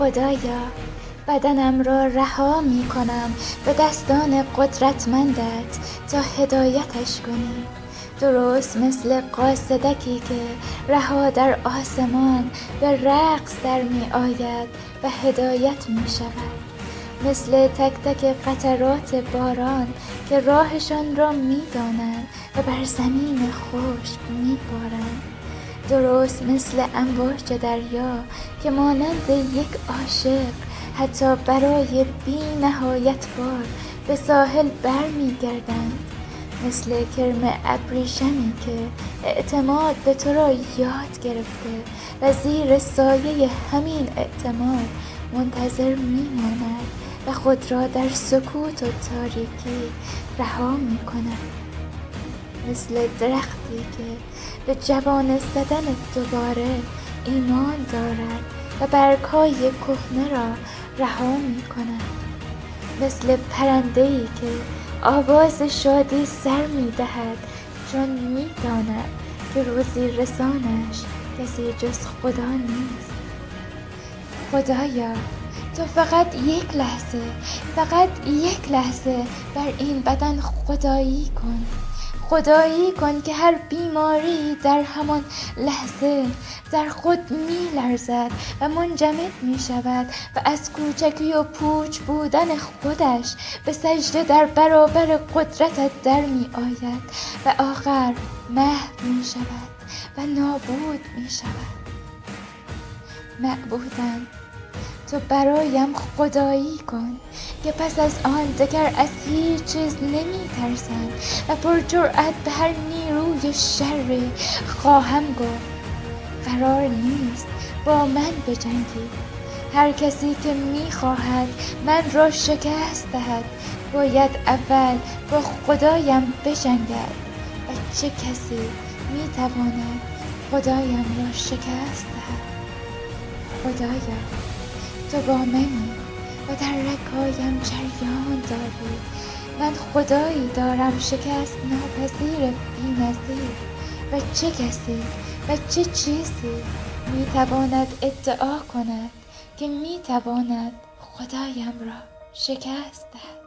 خدایا بدنم را رها می کنم به دستان قدرتمندت تا هدایتش کنی. درست مثل قاصدکی که رها در آسمان به رقص در می آید و هدایت می شود، مثل تک تک قطرات باران که راهشان را می دانند و بر زمین خشک می بارند. درست مثل امواج دریا که مانند یک عاشق حتی برای بی نهایت بار به ساحل بر می گردند. مثل کرم ابریشمی که اعتماد به تو را یاد گرفته و زیر سایه همین اعتماد منتظر می ماند و خود را در سکوت و تاریکی رها می کند. مثل درختی که به جوانه زدن دوباره ایمان دارد و برگ‌های کهنه را رها می کند. مثل پرنده‌ای که آواز شادی سر می دهد چون می داند که روزی رسانش کسی جز خدا نیست. خدایا تو فقط یک لحظه بر این بدن خدایی کن که هر بیماری در همان لحظه در خود می لرزد و منجمد می شود و از کوچکی و پوچ بودن خودش به سجده در برابر قدرتت در می آید و آخر محو می شود و نابود می شود. معبودم تو برایم خدایی کن که پس از آن دگر از هیچ چیز نمی ترسم و پرجرأت به هر نیروی شری خواهم گفت قرار نیست با من بجنگی. هر کسی که می خواهد من را شکست دهد باید اول با خدایم بجنگد. و چه کسی می تواند خدایم را شکست دهد؟ خدایا تو با منی و در رگ‌هایم جریان داری. من خدایی دارم شکست ناپذیر بی‌نظیر. و چه کسی و چه چیزی می تواند ادعا کند که می تواند خدایم را شکست دهد؟